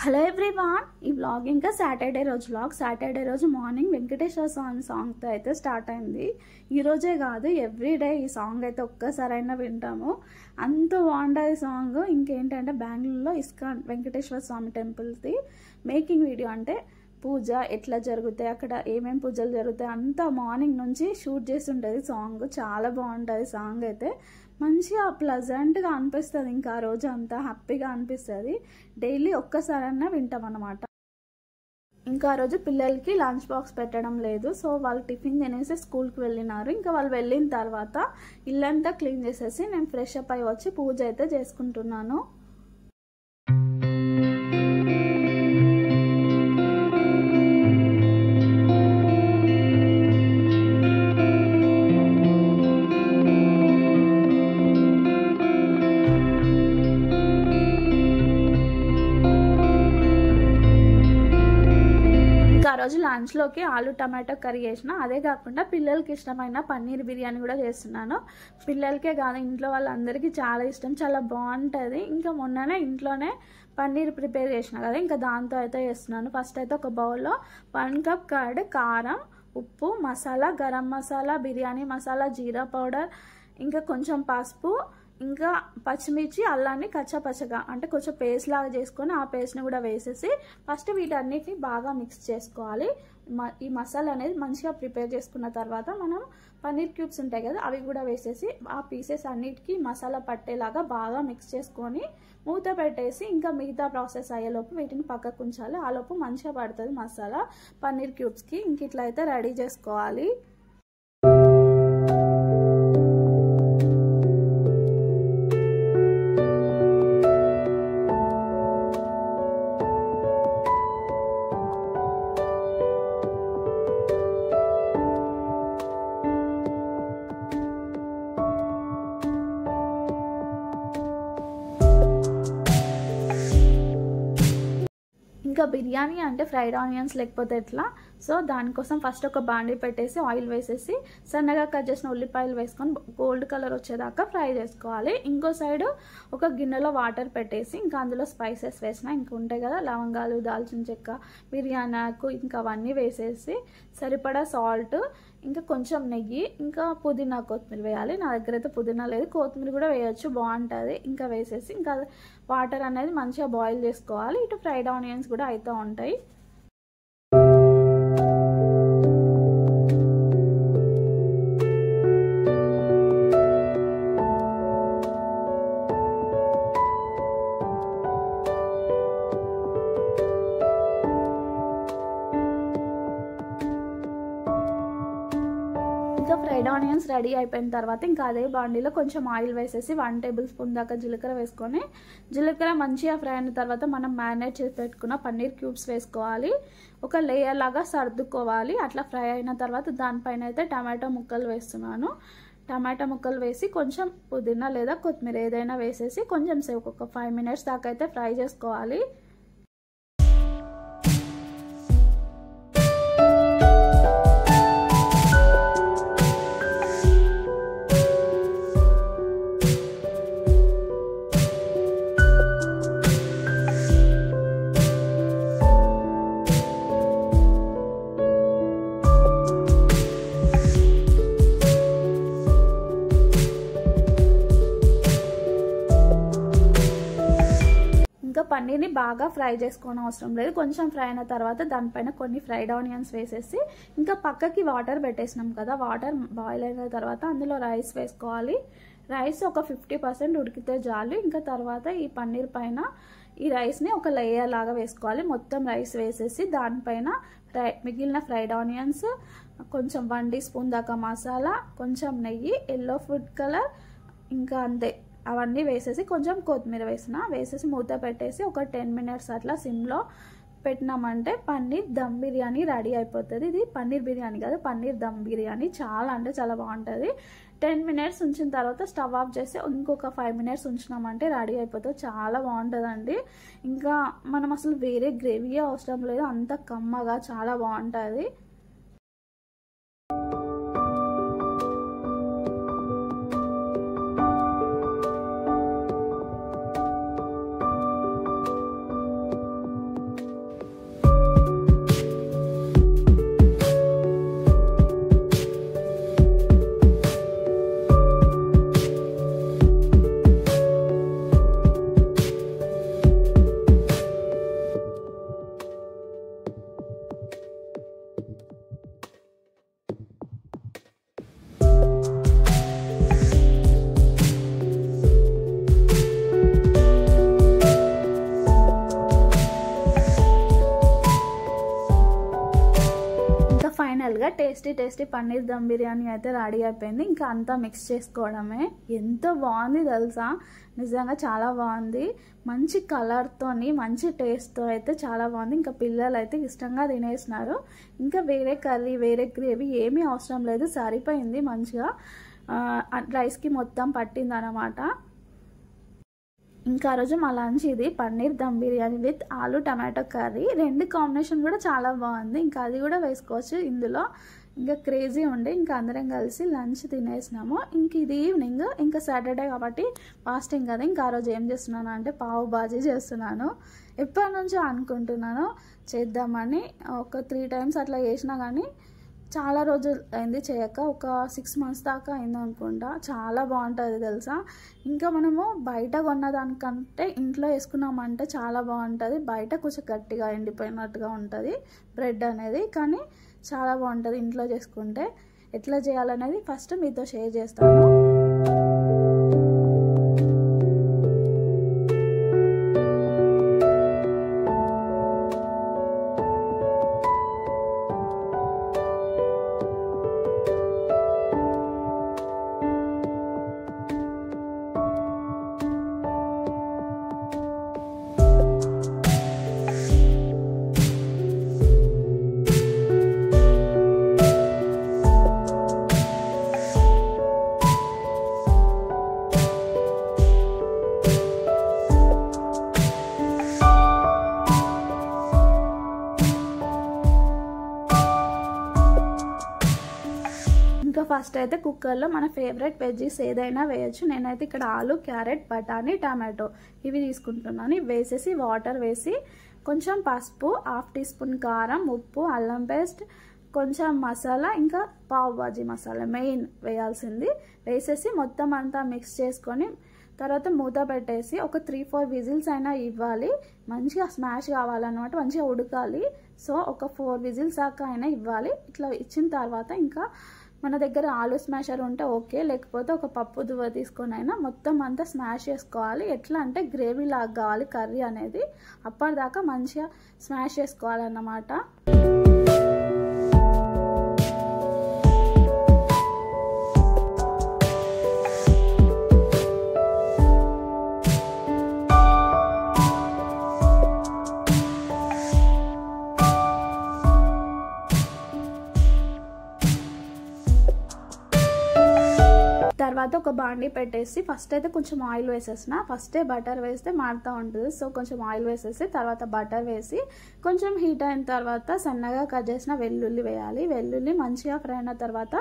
Hello everyone, ఈ vlog ఇంకా Saturday రోజు వ్లాగ్. సాటర్డే రోజు మార్నింగ్ వెంకటేశ్వర స్వామి సాంగ్తో అయితే స్టార్ట్ అయింది. ఈరోజే కాదు, ఎవ్రీడే ఈ సాంగ్ అయితే ఒక్కసారైనా వింటాము. అంత బాగుంటుంది సాంగ్. ఇంకేంటంటే బెంగళూరులో ఇస్కాన్ వెంకటేశ్వర స్వామి టెంపుల్ది మేకింగ్ వీడియో, అంటే పూజ ఎట్లా జరుగుతాయి, అక్కడ ఏమేమి పూజలు జరుగుతాయి అంతా మార్నింగ్ నుంచి షూట్ చేసి ఉంటుంది. సాంగ్ చాలా బాగుంటుంది. సాంగ్ అయితే మంచిగా ప్లజెంట్గా అనిపిస్తుంది. ఇంకా ఆ రోజు అంతా హ్యాపీగా అనిపిస్తుంది. డైలీ ఒక్కసారన్నా వింటాం అన్నమాట. ఇంకా ఆ రోజు పిల్లలకి లంచ్ బాక్స్ పెట్టడం లేదు, సో వాళ్ళు టిఫిన్ తినేసి స్కూల్కి వెళ్ళినారు. ఇంకా వాళ్ళు వెళ్ళిన తర్వాత ఇల్లంతా క్లీన్ చేసేసి నేను ఫ్రెష్ అప్ అయ్యి వచ్చి పూజ అయితే చేసుకుంటున్నాను. ఆ రోజు లంచ్లోకి ఆలు టమాటో కర్రీ చేసిన. అదే కాకుండా పిల్లలకి ఇష్టమైన పన్నీర్ బిర్యానీ కూడా చేస్తున్నాను. పిల్లలకే కాదు, ఇంట్లో వాళ్ళందరికీ చాలా ఇష్టం, చాలా బాగుంటుంది. ఇంకా మొన్ననే ఇంట్లోనే పన్నీర్ ప్రిపేర్ చేసిన కదా, ఇంకా దాంతో అయితే చేస్తున్నాను. ఫస్ట్ అయితే ఒక బౌల్లో 1 కప్ కర్డ్, కారం, ఉప్పు, మసాలా, గరం మసాలా, బిర్యానీ మసాలా, జీరా పౌడర్, ఇంకా కొంచెం పసుపు, ఇంకా పచ్చిమిర్చి, అల్లాన్ని కచ్చాపచ్చగా అంటే కొంచెం పేస్ట్ లాగా చేసుకొని ఆ పేస్ట్ని కూడా వేసేసి ఫస్ట్ వీటన్నిటిని బాగా మిక్స్ చేసుకోవాలి. ఈ మసాలా అనేది మంచిగా ప్రిపేర్ చేసుకున్న తర్వాత మనం పన్నీర్ క్యూబ్స్ ఉంటాయి కదా, అవి కూడా వేసేసి ఆ పీసెస్ అన్నిటికీ మసాలా పట్టేలాగా బాగా మిక్స్ చేసుకొని మూత పెట్టేసి ఇంకా మిగతా ప్రాసెస్ అయ్యేలోపు వీటిని పక్కకు ఉంచాలి. ఆ లోపు మంచిగా పడుతుంది మసాలా పన్నీర్ క్యూబ్స్కి. ఇంక ఇట్లా అయితే రెడీ చేసుకోవాలి. ఇంకా బిర్యానీ అంటే ఫ్రైడ్ ఆనియన్స్ లేకపోతే ఎట్లా, సో దానికోసం ఫస్ట్ ఒక బాండీ పెట్టేసి ఆయిల్ వేసేసి సన్నగా కట్ చేసిన ఉల్లిపాయలు వేసుకొని గోల్డ్ కలర్ వచ్చేదాకా ఫ్రై చేసుకోవాలి. ఇంకో సైడ్ ఒక గిన్నెలో వాటర్ పెట్టేసి ఇంకా అందులో స్పైసెస్ వేసిన ఇంకా ఉంటాయి కదా, లవంగాలు, దాల్చిన చెక్క, బిర్యానీ ఆకు, ఇంకా అవన్నీ వేసేసి సరిపడా సాల్ట్, ఇంకా కొంచెం నెయ్యి, ఇంకా పుదీనా కొత్తిమీర వేయాలి. నా దగ్గర అయితే పుదీనా లేదు, కొత్తిమీర కూడా వేయచ్చు, బాగుంటుంది. ఇంకా వేసేసి ఇంకా వాటర్ అనేది మంచిగా బాయిల్ చేసుకోవాలి. ఇటు ఫ్రైడ్ ఆనియన్స్ కూడా అవుతూ ఉంటాయి. ఇంకా ఫ్రైడ్ ఆనియన్స్ రెడీ అయిపోయిన తర్వాత ఇంకా అదే బాండీలో కొంచెం ఆయిల్ వేసేసి 1 టేబుల్ స్పూన్ దాకా జీలకర్ర వేసుకొని, జీలకర్ర మంచిగా ఫ్రై అయిన తర్వాత మనం మ్యారినేట్ చేసి పెట్టుకున్న పన్నీర్ క్యూబ్స్ వేసుకోవాలి. ఒక లేయర్ లాగా సర్దుకోవాలి. అట్లా ఫ్రై అయిన తర్వాత దానిపైన అయితే టమాటో ముక్కలు వేస్తున్నాను. టమాటా ముక్కలు వేసి కొంచెం పుదీనా లేదా కొత్తిమీర ఏదైనా వేసేసి కొంచెం సేపు ఒక 5 మినిట్స్ దాకా అయితే ఫ్రై చేసుకోవాలి. ఇంకా పన్నీర్ని బాగా ఫ్రై చేసుకోవడం అవసరం లేదు. కొంచెం ఫ్రై అయిన తర్వాత దానిపైన కొన్ని ఫ్రైడ్ ఆనియన్స్ వేసేసి ఇంకా పక్కకి వాటర్ పెట్టేసినాం కదా, వాటర్ బాయిల్ అయిన తర్వాత అందులో రైస్ వేసుకోవాలి. రైస్ ఒక 50% ఉడికితే చాలు. ఇంకా తర్వాత ఈ పన్నీర్ పైన ఈ రైస్ని ఒక లేయర్ లాగా వేసుకోవాలి. మొత్తం రైస్ వేసేసి దానిపైన మిగిలిన ఫ్రైడ్ ఆనియన్స్, కొంచెం 1 టీ స్పూన్ దాకా మసాలా, కొంచెం నెయ్యి, ఎల్లో ఫుడ్ కలర్, ఇంకా అంతే అవన్నీ వేసేసి కొంచెం కొత్తిమీర వేసేసి మూత పెట్టేసి ఒక 10 మినిట్స్ అట్లా సిమ్లో పెట్టినామంటే పన్నీర్ దమ్ బిర్యానీ రెడీ అయిపోతుంది. ఇది పన్నీర్ బిర్యానీ కాదు, పన్నీర్ దమ్ బిర్యానీ. చాలా అంటే చాలా బాగుంటుంది. 10 మినిట్స్ ఉంచిన తర్వాత స్టవ్ ఆఫ్ చేసి ఇంకొక 5 మినిట్స్ ఉంచినామంటే రెడీ అయిపోతుంది. చాలా బాగుంటుందండి. ఇంకా మనం అసలు వేరే గ్రేవీ అవసరం లేదు, అంత కమ్మగా చాలా బాగుంటుంది. టేస్టీ టేస్టీ పన్నీర్ దమ్ బిర్యానీ అయితే రెడీ అయిపోయింది. ఇంకా అంతా మిక్స్ చేసుకోవడమే. ఎంత బాగుంది తెలుసా, నిజంగా చాలా బాగుంది. మంచి కలర్తోని మంచి టేస్ట్తో అయితే చాలా బాగుంది. ఇంకా పిల్లలు అయితే ఇష్టంగా తినేసినారు. ఇంకా వేరే కర్రీ వేరే గ్రేవీ ఏమీ అవసరం లేదు, సరిపోయింది. మంచిగా రైస్కి మొత్తం పట్టింది అన్నమాట. ఇంకా రోజు మా లంచ్ ఇది పన్నీర్ దమ్ బిర్యానీ విత్ ఆలు టమాటో కర్రీ. రెండు కాంబినేషన్ కూడా చాలా బాగుంది. ఇంకా అది కూడా వేసుకోవచ్చు ఇందులో. ఇంకా క్రేజీ ఉండే ఇంకా అందరం కలిసి లంచ్ తినేసినాము. ఇంక ఇది ఈవినింగ్, ఇంకా సాటర్డే కాబట్టి ఫాస్టింగ్ కదా. ఇంకా ఆ రోజు ఏం చేస్తున్నాను అంటే పావు బాజీ చేస్తున్నాను. ఎప్పటి నుంచో అనుకుంటున్నాను చేద్దామని. ఒక 3 times అట్లా చేసినా కానీ చాలా రోజులు అయింది చేయక. ఒక 6 months దాకా అయింది అనుకుంటా. చాలా బాగుంటుంది తెలుసా. ఇంకా మనము బయట కొన్నదానికంటే ఇంట్లో వేసుకున్నామంటే చాలా బాగుంటుంది. బయట కొంచెం గట్టిగా ఎండిపోయినట్టుగా ఉంటుంది బ్రెడ్ అనేది, కానీ చాలా బాగుంటుంది ఇంట్లో చేసుకుంటే. ఎట్లా చేయాలనేది ఫస్ట్ మీతో షేర్ చేస్తాను. ఇంకా ఫస్ట్ అయితే కుక్కర్లో మన ఫేవరెట్ వెజ్జీస్ ఏదైనా వేయచ్చు. నేనైతే ఇక్కడ ఆలు, క్యారెట్, బఠానీ, టమాటో ఇవి తీసుకుంటున్నాను. ఇవి వేసేసి వాటర్ వేసి కొంచెం పసుపు, 1/2 teaspoon కారం, ఉప్పు, అల్లం పేస్ట్, కొంచెం మసాలా, ఇంకా పావ్ బాజీ మసాలా మెయిన్ వేయాల్సింది వేసేసి మొత్తం అంతా మిక్స్ చేసుకొని తర్వాత మూత పెట్టేసి ఒక 3-4 విజిల్స్ అయినా ఇవ్వాలి. మంచిగా స్మాష్ కావాలన్నమాట, మంచిగా ఉడకాలి. సో ఒక 4 విజిల్స్ దాకా అయినా ఇవ్వాలి. ఇట్లా ఇచ్చిన తర్వాత ఇంకా మన దగ్గర ఆలు స్మాషర్ ఉంటే ఓకే, లేకపోతే ఒక పప్పు దువ్వ తీసుకొని అయినా మొత్తం అంతా స్మాష్ చేసుకోవాలి. ఎట్లా అంటే గ్రేవీ లాగా కావాలి కర్రీ అనేది. అప్పటిదాకా మంచిగా స్మాష్ చేసుకోవాలన్నమాట. తర్వాత ఒక బాండీ పెట్టేసి ఫస్ట్ అయితే కొంచెం ఆయిల్ వేసేసిన. ఫస్టే బటర్ వేస్తే మాడుతూ ఉంటుంది, సో కొంచెం ఆయిల్ వేసేసి తర్వాత బటర్ వేసి కొంచెం హీట్ అయిన తర్వాత సన్నగా కట్ చేసిన వెల్లుల్లి వేయాలి. వెల్లుల్లి మంచిగా ఫ్రై అయిన తర్వాత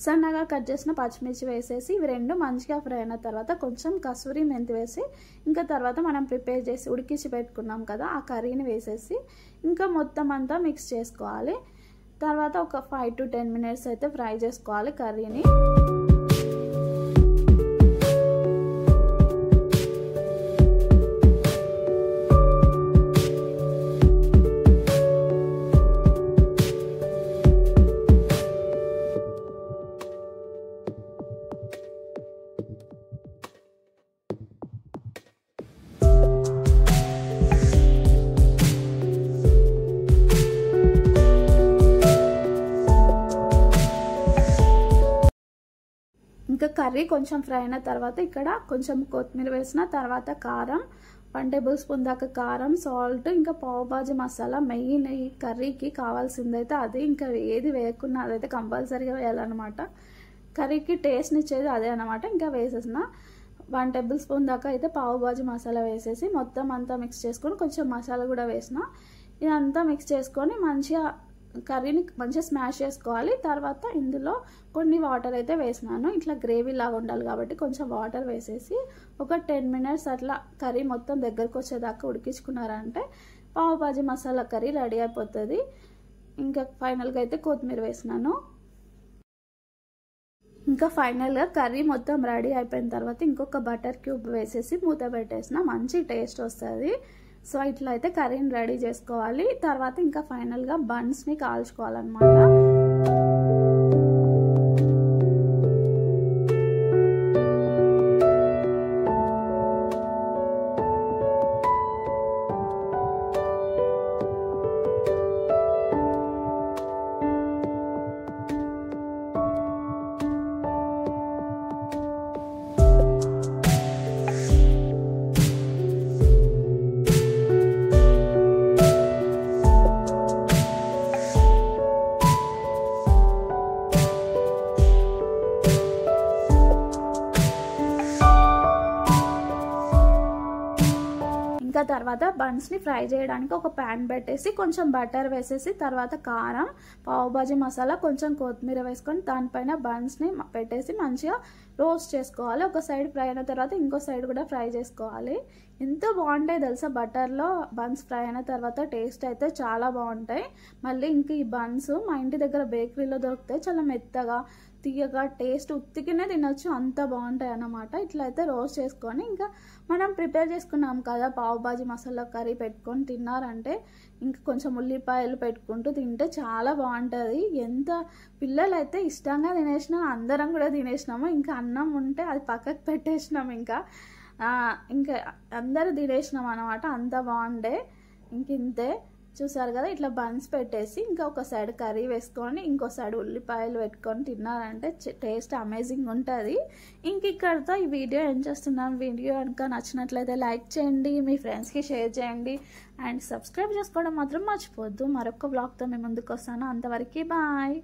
సన్నగా కట్ చేసిన పచ్చిమిర్చి వేసేసి ఇవి రెండు మంచిగా ఫ్రై అయిన తర్వాత కొంచెం కసూరి మెంతి వేసి ఇంకా తర్వాత మనం ప్రిపేర్ చేసి ఉడికించి పెట్టుకున్నాం కదా ఆ కర్రీని వేసేసి ఇంకా మొత్తం అంతా మిక్స్ చేసుకోవాలి. తర్వాత ఒక 5 to 10 minutes అయితే ఫ్రై చేసుకోవాలి కర్రీని. ఇంకా కర్రీ కొంచెం ఫ్రై అయిన తర్వాత ఇక్కడ కొంచెం కొత్తిమీర వేసిన తర్వాత కారం, 1 tablespoon దాకా కారం, సాల్ట్, ఇంకా పావు బాజీ మసాలా మెయిన్ ఈ కర్రీకి కావాల్సిందైతే అది. ఇంకా ఏది వేయకుండా అదైతే కంపల్సరీగా వేయాలన్నమాట. కర్రీకి టేస్ట్ని ఇచ్చేది అదే అనమాట. ఇంకా వేసేసిన 1 tablespoon దాకా అయితే పావు బాజీ మసాలా వేసేసి మొత్తం అంతా మిక్స్ చేసుకొని కొంచెం మసాలా కూడా వేసిన. ఇదంతా మిక్స్ చేసుకొని మంచిగా కర్రీని మంచిగా స్మాష్ చేసుకోవాలి. తర్వాత ఇందులో కొన్ని వాటర్ అయితే వేసినాను. ఇట్లా గ్రేవీ లాగా ఉండాలి కాబట్టి కొంచెం వాటర్ వేసేసి ఒక 10 minutes అట్లా కర్రీ మొత్తం దగ్గరకు వచ్చేదాకా ఉడికించుకున్నారంటే పావు బాజీ మసాలా కర్రీ రెడీ అయిపోతుంది. ఇంకా ఫైనల్గా అయితే కొత్తిమీర వేసినాను. ఇంకా ఫైనల్గా కర్రీ మొత్తం రెడీ అయిపోయిన తర్వాత ఇంకొక బటర్ క్యూబ్ వేసేసి మూత పెట్టేసిన. మంచి టేస్ట్ వస్తుంది. సో ఇట్లా అయితే కర్రీని రెడీ చేసుకోవాలి. తర్వాత ఇంకా ఫైనల్గా బన్స్ని కాల్చుకోవాలన్నమాట. బన్స్ని ఫ్రై చేయడానికి ఒక ప్యాన్ పెట్టేసి కొంచెం బటర్ వేసేసి తర్వాత కారం, పావు భాజీ మసాలా, కొంచెం కొత్తిమీర వేసుకొని దానిపైన బన్స్ని పెట్టేసి మంచిగా రోస్ట్ చేసుకోవాలి. ఒక సైడ్ ఫ్రై అయిన తర్వాత ఇంకో సైడ్ కూడా ఫ్రై చేసుకోవాలి. ఎంతో బాగుంటాయి తెలుసా బటర్లో బన్స్ ఫ్రై అయిన తర్వాత. టేస్ట్ అయితే చాలా బాగుంటాయి. మళ్ళీ ఇంక ఈ బన్స్ మా ఇంటి దగ్గర బేకరీలో దొరుకుతాయి. చాలా మెత్తగా తీయగా టేస్ట్ ఉత్తికినే తినొచ్చు, అంత బాగుంటాయి అన్నమాట. ఇట్లా అయితే రోస్ట్ చేసుకొని ఇంకా మనం ప్రిపేర్ చేసుకున్నాం కదా పావు భాజీ మసాలా కర్రీ పెట్టుకొని తిన్నారంటే ఇంకా కొంచెం ఉల్లిపాయలు పెట్టుకుంటూ తింటే చాలా బాగుంటుంది. ఎంత పిల్లలు అయితే ఇష్టంగా తినేసినాం, అందరం కూడా తినేసినాము. ఇంకా అన్నం ఉంటే అది పక్కకు పెట్టేసినాం. ఇంకా అందరూ తినేసినాం అనమాట. అంత బాగుండే. ఇంతే చూసారు కదా, ఇట్లా బన్స్ పెట్టేసి ఇంకా ఒక సైడ్ కర్రీ వేసుకొని ఇంకో సైడ్ ఉల్లిపాయలు పెట్టుకొని తిన్నారంటే టేస్ట్ అమేజింగ్ ఉంటుంది. ఇంక ఇక్కడతో ఈ వీడియో ఏం చేస్తున్నాను. వీడియో కనుక నచ్చినట్లయితే లైక్ చేయండి, మీ ఫ్రెండ్స్కి షేర్ చేయండి అండ్ సబ్స్క్రైబ్ చేసుకోవడం మాత్రం మర్చిపోవద్దు. మరొక బ్లాగ్తో మేము ముందుకు వస్తాను. అంతవరకు బాయ్.